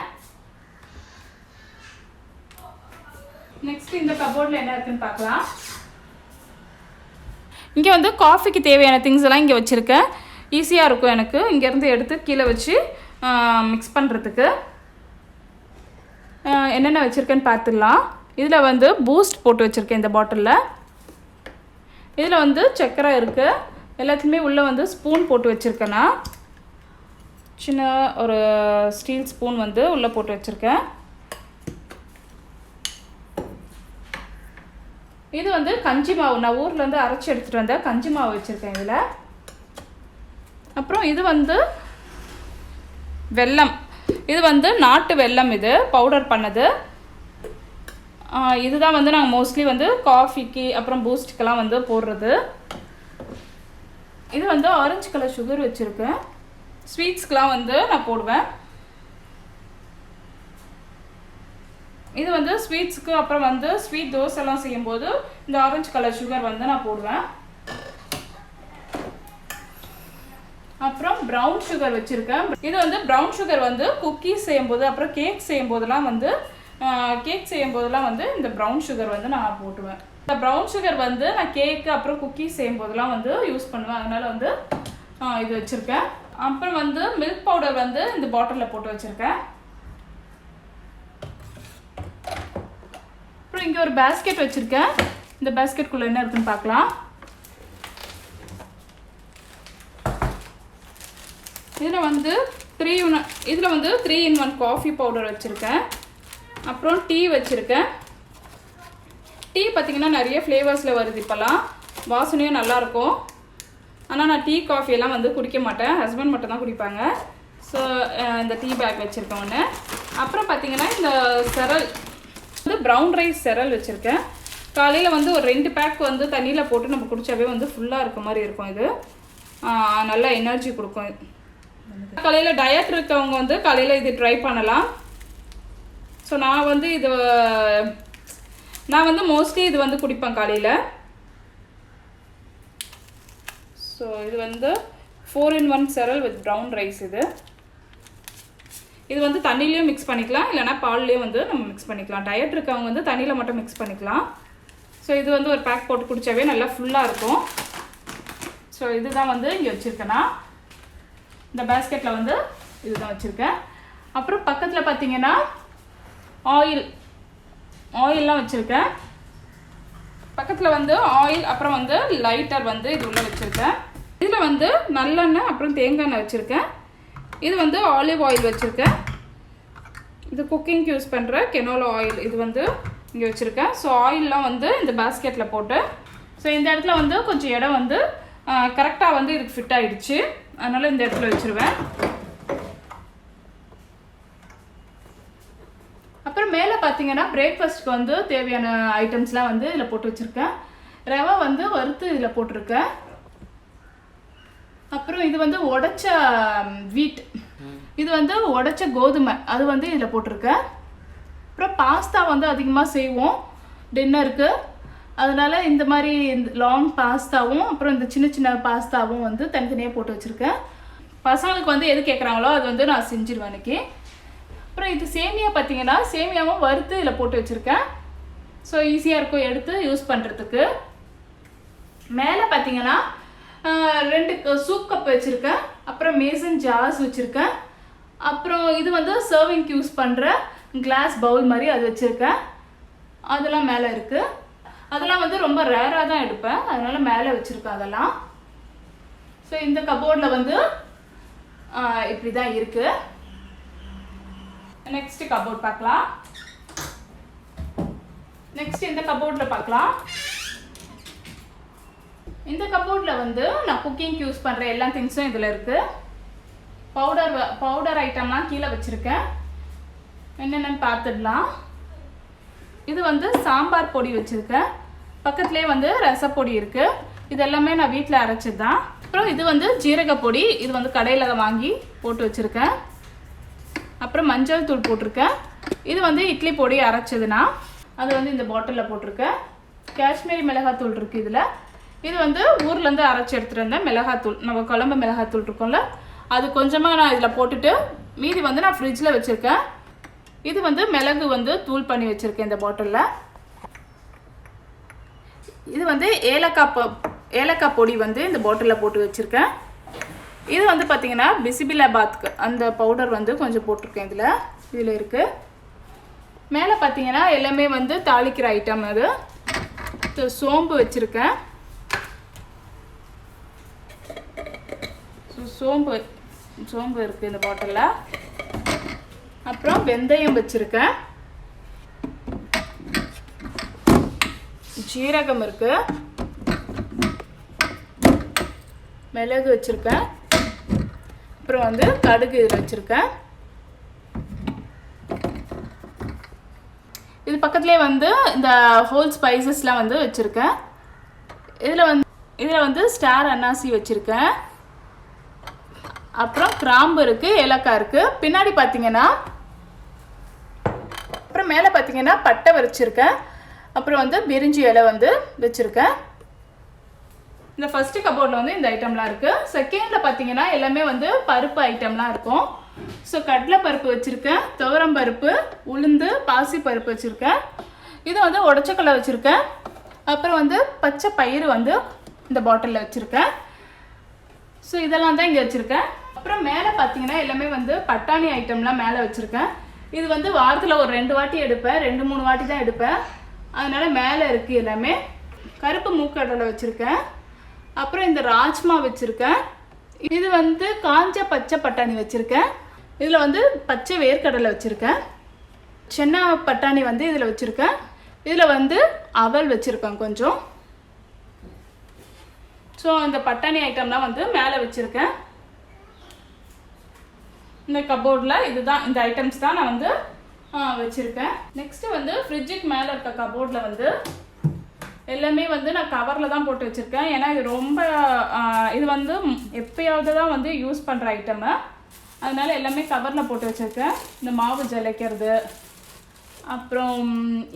நெக்ஸ்ட் இந்த கபோர்டில் என்ன இருக்குன்னு பார்க்கலாம். இங்கே வந்து காஃபிக்கு தேவையான திங்ஸ் எல்லாம் இங்கே வச்சுருக்கேன். ஈஸியாக இருக்கும் எனக்கு இங்கேருந்து எடுத்து கீழே வச்சு மிக்ஸ் பண்ணுறதுக்கு. என்னென்ன வச்சுருக்கேன்னு பார்த்துடலாம். இதில் வந்து பூஸ்ட் போட்டு வச்சுருக்கேன் இந்த பாட்டிலில். இதில் வந்து சர்க்கரை இருக்குது. எல்லாத்துலேயுமே உள்ளே வந்து ஸ்பூன் போட்டு வச்சுருக்கேன்னா சின்ன ஒரு ஸ்டீல் ஸ்பூன் வந்து உள்ளே போட்டு வச்சுருக்கேன். இது வந்து கஞ்சி மாவு, நான் ஊர்லேருந்து அரைச்சி எடுத்துகிட்டு வந்தேன் கஞ்சி மாவு வச்சுருக்கேன் இதில். அப்புறம் இது வந்து வெல்லம், இது வந்து நாட்டு வெல்லம், இது பவுடர் பண்ணது. இதுதான் வந்து நாங்கள் மோஸ்ட்லி வந்து காஃபிக்கு அப்புறம் பூஸ்ட்டுக்கெல்லாம் வந்து போடுறது. இது வந்து ஆரஞ்சு கலர் சுகர் வச்சுருக்கேன். ஸ்வீட்ஸ்க்கெலாம் வந்து நான் போடுவேன். இது வந்து ஸ்வீட்ஸுக்கு அப்புறம் வந்து ஸ்வீட் தோசைலாம் செய்யும்போது இந்த ஆரஞ்சு கலர் சுகர் வந்து நான் போடுவேன். அப்புறம் ப்ரௌன் சுகர் வச்சுருக்கேன். இது வந்து ப்ரௌன் சுகர் வந்து குக்கீஸ் செய்யும்போது அப்புறம் கேக் செய்யும்போதெல்லாம் வந்து இந்த ப்ரௌன் சுகர் வந்து நான் போட்டுவேன். இந்த ப்ரௌன் சுகர் வந்து நான் கேக்கு அப்புறம் குக்கீஸ் செய்யும்போதெல்லாம் வந்து யூஸ் பண்ணுவேன். அதனால் வந்து இது வச்சுருக்கேன். அப்புறம் வந்து மில்க் பவுடர் வந்து இந்த பாட்டிலில் போட்டு வச்சுருக்கேன். அப்புறம் இங்கே ஒரு பேஸ்கெட் வச்சுருக்கேன். இந்த பேஸ்கெட்குள்ளே என்ன இருக்குன்னு பார்க்கலாம். இதில் வந்து 3 in 1 காஃபி பவுடர் வச்சுருக்கேன். அப்புறம் டீ வச்சுருக்கேன். டீ பார்த்திங்கன்னா நிறைய ஃப்ளேவர்ஸில் வருது இப்போல்லாம், வாசனையும் நல்லாயிருக்கும். ஆனால் நான் டீ காஃபியெல்லாம் வந்து குடிக்க மாட்டேன், ஹஸ்பண்ட் மட்டும் தான் குடிப்பாங்க. ஸோ இந்த டீ பேக் வச்சுருக்கேன் ஒன்று. அப்புறம் பார்த்திங்கன்னா இந்த செரல் வந்து ப்ரௌன் ரைஸ் செரல் வச்சுருக்கேன். காலையில் வந்து ஒரு 2 பேக் வந்து தண்ணியில் போட்டு நம்ம குடித்தாவே வந்து ஃபுல்லாக இருக்க மாதிரி இருக்கும். இது நல்லா எனர்ஜி கொடுக்கும். காலையில் டயட் இருக்கவங்க வந்து காலையில் இது ட்ரை பண்ணலாம். ஸோ நான் வந்து மோஸ்ட்லி இது வந்து குடிப்பேன் காலையில். ஸோ இது வந்து 4 in 1 cereal with brown rice. இது வந்து தண்ணிலையும் மிக்ஸ் பண்ணிக்கலாம், இல்லைனா பால்லையும் வந்து நம்ம மிக்ஸ் பண்ணிக்கலாம். டயட் இருக்கவங்க வந்து தண்ணியில் மட்டும் மிக்ஸ் பண்ணிக்கலாம். ஸோ இது வந்து ஒரு பேக் போட்டு குடித்தாவே நல்லா ஃபுல்லாக இருக்கும். ஸோ இதுதான் வந்து இங்கே வச்சுருக்கேன்னா இந்த பேஸ்கெட்டில் வந்து இதுதான் வச்சுருக்கேன். அப்புறம் பக்கத்தில் பார்த்தீங்கன்னா ஆயில்லாம் வச்சுருக்கேன். பக்கத்தில் வந்து ஆயில் அப்புறம் வந்து லைட்டர் வந்து இது உள்ளே வச்சுருக்கேன். இதில் வந்து நல்லெண்ணெய் அப்புறம் தேங்காய் எண்ணெய் வச்சுருக்கேன். இது வந்து ஆலிவ் ஆயில் வச்சுருக்கேன். இது குக்கிங்க்கு யூஸ் பண்ணுற கெனோலா ஆயில் இது வந்து இங்கே வச்சுருக்கேன். ஸோ ஆயிலெலாம் வந்து இந்த பேஸ்கெட்டில் போட்டு, ஸோ இந்த இடத்துல வந்து கொஞ்சம் இடம் வந்து கரெக்டாக வந்து இதுக்கு ஃபிட் ஆகிடுச்சு. அதனால் இந்த இடத்துல வச்சுருவேன். அப்புறம் மேலே பார்த்தீங்கன்னா பிரேக்ஃபாஸ்ட்டுக்கு வந்து தேவையான ஐட்டம்ஸ்லாம் வந்து இதில் போட்டு வச்சுருக்கேன். ரவை வந்து வறுத்து இதில் போட்டிருக்கேன். அப்புறம் இது வந்து உடைச்ச வீட், இது வந்து உடைச்ச கோதுமை, அது வந்து இதில் போட்டிருக்கேன். அப்புறம் பாஸ்தா வந்து அதிகமாக செய்வோம் டின்னருக்கு. அதனால் இந்த மாதிரி லாங் பாஸ்தாவும் அப்புறம் இந்த சின்ன சின்ன பாஸ்தாவும் வந்து தனித்தனியாக போட்டு வச்சுருக்கேன். பசங்களுக்கு வந்து எது கேட்குறாங்களோ அது வந்து நான் செஞ்சிருவேன் அன்றைக்கி. அப்புறம் இது சேமியா பார்த்தீங்கன்னா சேமியாவும் வறுத்து இதில் போட்டு வச்சுருக்கேன். ஸோ ஈஸியாக இருக்கும் எடுத்து யூஸ் பண்ணுறதுக்கு. மேலே பார்த்தீங்கன்னா 2 சூப் கப் வச்சுருக்கேன். அப்புறம் மேசன் ஜார்ஸ் வச்சுருக்கேன். அப்புறம் இது வந்து சர்விங்க்கு யூஸ் பண்ணுற கிளாஸ் பவுல் மாதிரி அது வச்சுருக்கேன். அதெல்லாம் மேலே இருக்குது. அதெல்லாம் வந்து ரொம்ப ரேராக தான் எடுப்பேன், அதனால் மேலே வச்சுருக்கேன் அதெல்லாம். ஸோ ஸோ இந்த கபோர்டில் வந்து இப்படி தான் இருக்குது. நெக்ஸ்ட் கபோர்ட் பார்க்கலாம். நெக்ஸ்ட் இந்த கபோர்டில் பார்க்கலாம். இந்த கபோர்டில் வந்து நான் குக்கிங்க்கு யூஸ் பண்ணுற எல்லா திங்ஸும் இதில் இருக்குது. பவுடர் ஐட்டம்லாம் கீழே வச்சுருக்கேன். என்னென்னு பார்த்துடலாம். இது வந்து சாம்பார் பொடி வச்சுருக்கேன். பக்கத்துலேயே வந்து ரசப்பொடி இருக்குது. இது எல்லாமே நான் வீட்டில் அரைச்சது தான். அப்புறம் இது வந்து ஜீரக பொடி. இது வந்து கடையில் வாங்கி போட்டு வச்சுருக்கேன். அப்புறம் மஞ்சள் தூள் போட்டிருக்கேன். இது வந்து இட்லி பொடி அரைச்சதுன்னா அது வந்து இந்த பாட்டிலில் போட்டிருக்கேன். காஷ்மீரி மிளகாத்தூள் இருக்குது இதில். இது வந்து ஊர்லேருந்து அரைச்சி எடுத்துகிட்டு வந்தேன் மிளகாத்தூள். நம்ம குழம்பு மிளகாத்தூள் இருக்கும்ல, அது கொஞ்சமாக நான் இதில் போட்டுட்டு மீதி வந்து நான் ஃப்ரிட்ஜில் வச்சுருக்கேன். இது வந்து மிளகு வந்து தூள் பண்ணி வச்சுருக்கேன் இந்த பாட்டிலில். இது வந்து ஏலக்காய் பொடி வந்து இந்த பாட்டிலில் போட்டு வச்சுருக்கேன். இது வந்து பார்த்திங்கன்னா பிசிபிலாபாத்க்கு அந்த பவுடர் வந்து கொஞ்சம் போட்டிருக்கேன் இதில் இருக்குது. மேலே பார்த்திங்கன்னா எல்லாமே வந்து தாளிக்கிற ஐட்டம். அது சோம்பு வச்சுருக்கேன். சோம்பு இருக்குது இந்த பாட்டிலில். அப்புறம் வெந்தயம் வச்சுருக்கேன். ஜீரகம் இருக்குது. மிளகு வச்சுருக்கேன். அப்புறம் வந்து கடுகு இதில் வச்சுருக்கேன். இது பக்கத்துலேயே வந்து இந்த ஹோல் ஸ்பைசஸ்லாம் வந்து வச்சுருக்கேன். இதில் வந்து ஸ்டார் அன்னாசி வச்சுருக்கேன். அப்புறம் கிராம்பு இருக்குது, ஏலக்காய் இருக்குது. பின்னாடி பார்த்தீங்கன்னா அப்புறம் மேலே பார்த்தீங்கன்னா பட்டை வச்சுருக்கேன். அப்புறம் வந்து பிரிஞ்சி இலை வந்து வச்சுருக்கேன். இந்த ஃபஸ்ட்டு கபோர்டில் வந்து இந்த ஐட்டம்லாம் இருக்குது. செகண்டில் பார்த்தீங்கன்னா எல்லாமே வந்து பருப்பு ஐட்டம்லாம் இருக்கும். ஸோ கடலை பருப்பு வச்சுருக்கேன், துவரம் பருப்பு, உளுந்து, பாசி பருப்பு வச்சுருக்கேன். இது வந்து உடச்சக்கடலை வச்சுருக்கேன். அப்புறம் வந்து பச்சை பயிறு வந்து இந்த பாட்டிலில் வச்சுருக்கேன். ஸோ இதெல்லாம் தான் இங்கே வச்சுருக்கேன். அப்புறம் மேலே பார்த்தீங்கன்னா எல்லாமே வந்து பட்டாணி ஐட்டம்லாம் மேலே வச்சுருக்கேன். இது வந்து வாரத்தில் ஒரு 2 வாட்டி எடுப்பேன், 2-3 வாட்டி தான் எடுப்பேன். அதனால் மேலே இருக்குது எல்லாமே. கருப்பு மூக்கடலை வச்சுருக்கேன். அப்புறம் இந்த ராஜ்மா வச்சுருக்கேன். இது வந்து காஞ்ச பச்சை பட்டாணி வச்சுருக்கேன். இதில் வந்து பச்சை வேர்க்கடலை வச்சுருக்கேன். சென்னா பட்டாணி வந்து இதில் வச்சுருக்கேன். இதில் வந்து அவல் வச்சுருக்கேன் கொஞ்சம். ஸோ அந்த பட்டாணி ஐட்டம்லாம் வந்து மேலே வச்சுருக்கேன். இந்த கபோர்டில் இதுதான், இந்த ஐட்டம்ஸ் தான் நான் வந்து வச்சுருக்கேன். நெக்ஸ்ட்டு வந்து ஃப்ரிட்ஜுக்கு மேலே இருக்க கபோர்டில் வந்து எல்லாமே வந்து நான் கவரில் தான் போட்டு வச்சுருக்கேன். ஏன்னா இது ரொம்ப இது வந்து எப்போயாவது தான் வந்து யூஸ் பண்ணுற ஐட்டமு. அதனால் எல்லாமே கவரில் போட்டு வச்சுருக்கேன். இந்த மாவு ஜலிக்கிறது, அப்புறம்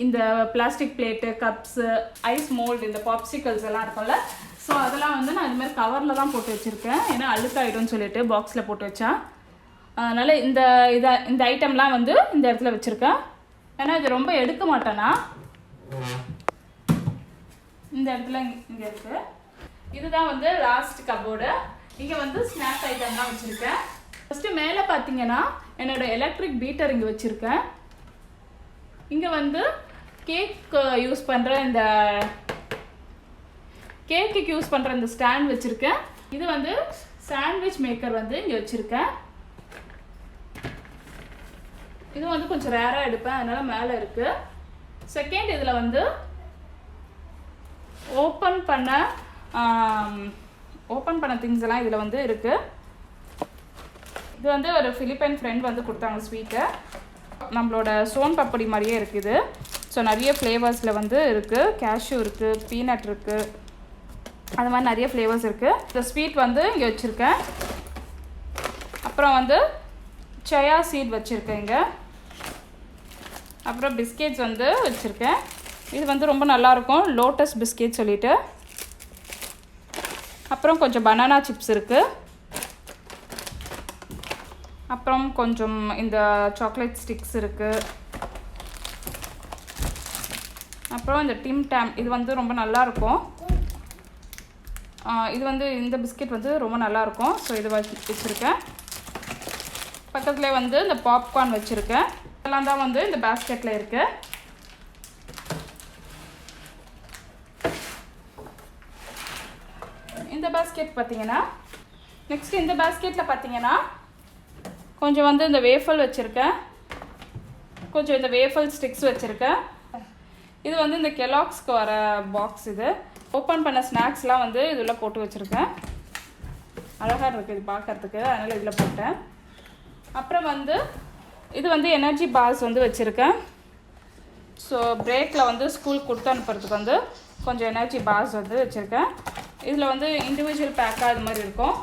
இந்த plastic plate, cups, ice mould, இந்த பாப்சிக்கல்ஸ் எல்லாம் இருக்கும்ல, ஸோ அதெல்லாம் வந்து நான் இதுமாதிரி கவரில் தான் போட்டு வச்சுருக்கேன். ஏன்னா அழுக்காயிடும்னு சொல்லிட்டு பாக்ஸில் போட்டு வச்சா. அதனால் இந்த ஐட்டம்லாம் வந்து இந்த இடத்துல வச்சுருக்கேன். ஏன்னா இது ரொம்ப எடுக்க மாட்டேன்னா இந்த இடத்துல இங்கே இருக்குது. இதுதான் வந்து லாஸ்ட் கபோர்டு. இங்கே வந்து ஸ்நாக் ஐட்டம்லாம் வச்சுருக்கேன். ஃபஸ்ட்டு மேலே பார்த்தீங்கன்னா என்னோடய எலக்ட்ரிக் பீட்டர் இங்கே வச்சுருக்கேன். இங்கே வந்து கேக்கு யூஸ் பண்ணுற இந்த கேக்குக்கு யூஸ் பண்ணுற இந்த ஸ்டாண்ட் வச்சுருக்கேன். இது வந்து சாண்ட்விச் மேக்கர் வந்து இங்கே வச்சுருக்கேன். இது வந்து கொஞ்சம் ரேராக எடுப்பேன், அதனால் மேலே இருக்குது. செகண்ட் இதில் வந்து ஓப்பன் பண்ண திங்ஸ் எல்லாம் இதில் வந்து இருக்குது. இது வந்து ஒரு ஃபிலிப்பைன் ஃப்ரெண்ட் வந்து கொடுத்தாங்க ஸ்வீட்டை. நம்மளோட சோன் பப்படி மாதிரியே இருக்குது. ஸோ நிறைய ஃப்ளேவர்ஸில் வந்து இருக்குது. கேஷ்யூ இருக்குது, பீனட் இருக்குது, அது மாதிரி நிறைய ஃப்ளேவர்ஸ் இருக்குது. இந்த ஸ்வீட் வந்து இங்கே வச்சுருக்கேன். அப்புறம் வந்து சயா சீட் வச்சுருக்கேன் இங்கே. அப்புறம் பிஸ்கெட்ஸ் வந்து வச்சுருக்கேன். இது வந்து ரொம்ப நல்லாயிருக்கும், லோட்டஸ் பிஸ்கெட் சொல்லிட்டு. அப்புறம் கொஞ்சம் பனானா சிப்ஸ் இருக்குது. அப்புறம் கொஞ்சம் இந்த சாக்லேட் ஸ்டிக்ஸ் இருக்குது. அப்புறம் இந்த டிம் டேம், இது வந்து ரொம்ப நல்லாயிருக்கும். இது வந்து இந்த பிஸ்கெட் வந்து ரொம்ப நல்லாயிருக்கும். ஸோ இது வச்சுருக்கேன். பக்கத்தில் வந்து இந்த பாப்கார்ன் வச்சுருக்கேன். இதெல்லாம் தான் வந்து இந்த பேஸ்கெட்டில் இருக்குது. இந்த பேஸ்கெட் பார்த்தீங்கன்னா நெக்ஸ்ட் இந்த பேஸ்கெட்டில் பார்த்தீங்கன்னா கொஞ்சம் வந்து இந்த வேஃபல் வச்சுருக்கேன், கொஞ்சம் இந்த வேஃபல் ஸ்டிக்ஸ் வச்சுருக்கேன். இது வந்து இந்த கெலாக்ஸ்க்கு வர பாக்ஸ். இது ஓப்பன் பண்ண ஸ்நாக்ஸ்லாம் வந்து இதில் போட்டு வச்சுருக்கேன். அழகாக இருக்குது இது பார்க்குறதுக்கு, அதனால் இதில் போட்டேன். அப்புறம் வந்து இது வந்து எனர்ஜி பார்ஸ் வந்து வச்சுருக்கேன். ஸோ பிரேக்கில் வந்து ஸ்கூலுக்கு கொடுத்து அனுப்புறதுக்கு வந்து கொஞ்சம் எனர்ஜி பார்ஸ் வந்து வச்சுருக்கேன். இதில் வந்து இண்டிவிஜுவல் பேக்காக அது மாதிரி இருக்கும்.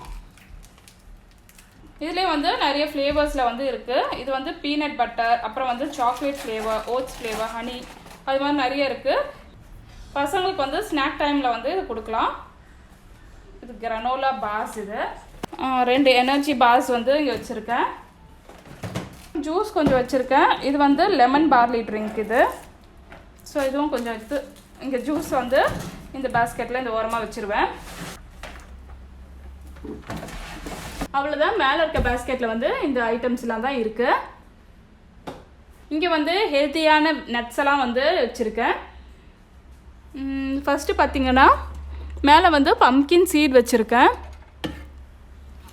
இதுலேயே வந்து நிறைய ஃப்ளேவர்ஸில் வந்து இருக்குது. இது வந்து பீனட் பட்டர், அப்புறம் வந்து chocolate flavour, oats flavour, honey, அது மாதிரி நிறைய இருக்குது. பசங்களுக்கு வந்து ஸ்நாக் டைமில் வந்து இது கொடுக்கலாம். இது கிரனோலா பார்ஸ். இது 2 எனர்ஜி பார்ஸ் வந்து இங்கே வச்சுருக்கேன். ஜூஸ் கொஞ்சம் வச்சுருக்கேன். இது வந்து லெமன் பார்லி ட்ரிங்க் இது. ஸோ இதுவும் கொஞ்சம் எடுத்து இங்கே ஜூஸ் வந்து இந்த பேஸ்கெட்டில் இந்த ஓரமாக வச்சுருவேன். அவ்வளோதான். மேலே இருக்க பேஸ்கெட்டில் வந்து இந்த ஐட்டம்ஸ்லாம் தான் இருக்குது. இங்கே வந்து ஹெல்த்தியான நட்ஸ் எல்லாம் வந்து வச்சுருக்கேன். ஃபஸ்ட்டு பார்த்திங்கன்னா மேலே வந்து பம்கின் சீட் வச்சுருக்கேன்.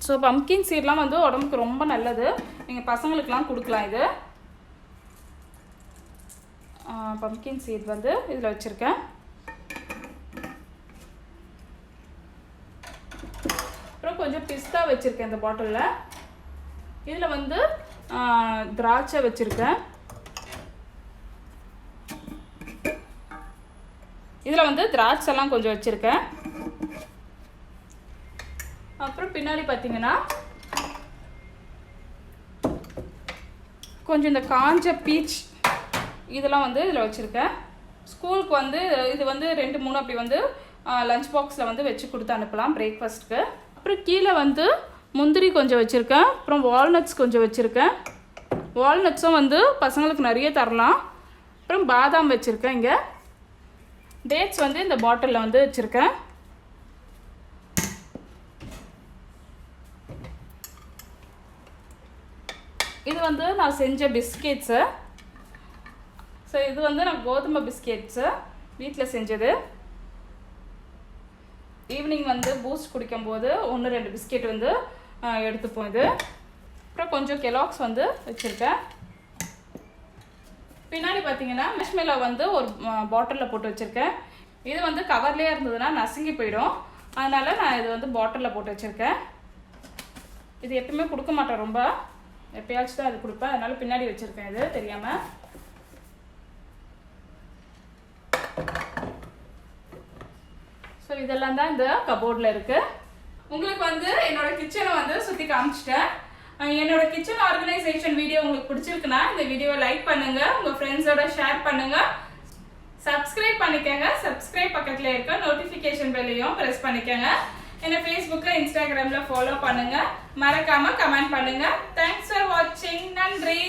ஸோ பம்கின் சீட்லாம் வந்து உடம்புக்கு ரொம்ப நல்லது. நீங்கள் பசங்களுக்கெலாம் கொடுக்கலாம். இது பம்கின் சீட் வந்து இதில் வச்சுருக்கேன். அப்புறம் கொஞ்சம் பிஸ்தா வச்சுருக்கேன் இந்த பாட்டிலில். இதில் வந்து திராட்சை வச்சுருக்கேன். இதில் வந்து திராட்சைலாம் கொஞ்சம் வச்சுருக்கேன். அப்புறம் பின்னாடி பார்த்தீங்கன்னா கொஞ்சம் இந்த காஞ்ச பீச் இதெல்லாம் வந்து இதில் வச்சுருக்கேன். ஸ்கூலுக்கு வந்து இது வந்து 2-3 அப்படி வந்து லஞ்ச் பாக்ஸில் வந்து வச்சு கொடுத்து அனுப்பலாம் பிரேக்ஃபாஸ்ட்டுக்கு. அப்புறம் கீழே வந்து முந்திரி கொஞ்சம் வச்சுருக்கேன். அப்புறம் வால்நட்ஸ் கொஞ்சம் வச்சுருக்கேன். வால்நட்ஸும் வந்து பசங்களுக்கு நிறைய தரலாம். அப்புறம் பாதாம் வச்சுருக்கேன். இங்கே டேட்ஸ் வந்து இந்த பாட்டிலில் வந்து வச்சுருக்கேன். இது வந்து நான் செஞ்ச பிஸ்கெட்ஸு. ஸோ இது வந்து நான் கோதுமை பிஸ்கெட்ஸு வீட்டில் செஞ்சது. ஈவினிங் வந்து பூஸ்ட் குடிக்கும்போது 1-2 பிஸ்கெட் வந்து எடுத்துப்போம் இது. அப்புறம் கொஞ்சம் கெலாக்ஸ் வந்து வச்சுருக்கேன். பின்னாடி பார்த்தீங்கன்னா மெஷ்மெலோ வந்து ஒரு பாட்டிலில் போட்டு வச்சுருக்கேன். இது வந்து கவர்லேயே இருந்ததுன்னா நசுங்கி போயிடும். அதனால் நான் இது வந்து பாட்டிலில் போட்டு வச்சுருக்கேன். இது எப்பவுமே கொடுக்க மாட்டேன், ரொம்ப எப்பயாச்சும் தான் அது கொடுப்பேன். அதனால் பின்னாடி வச்சுருக்கேன் இது தெரியாமல். ஸோ இதெல்லாம் தான் இந்த கபோர்டில் இருக்குது. உங்களுக்கு வந்து என்னோடய கிச்சனை வந்து சுற்றி காமிச்சிட்டேன். என்னோட கிச்சன் ஆர்கனைசேஷன் வீடியோ உங்களுக்கு பிடிச்சிருக்குன்னா இந்த வீடியோவை லைக் பண்ணுங்கள், உங்கள் ஃப்ரெண்ட்ஸோட ஷேர் பண்ணுங்கள், சப்ஸ்கிரைப் பண்ணிக்கோங்க. சப்ஸ்கிரைப் பக்கத்தில் இருக்க நோட்டிஃபிகேஷன் பெல்லையும் ப்ரெஸ் பண்ணிக்கோங்க. என்னை ஃபேஸ்புக்கில் இன்ஸ்டாகிராமில் ஃபாலோ பண்ணுங்கள். மறக்காமல் கமெண்ட் பண்ணுங்கள். தேங்க்ஸ் ஃபார் வாட்சிங். நன்றி.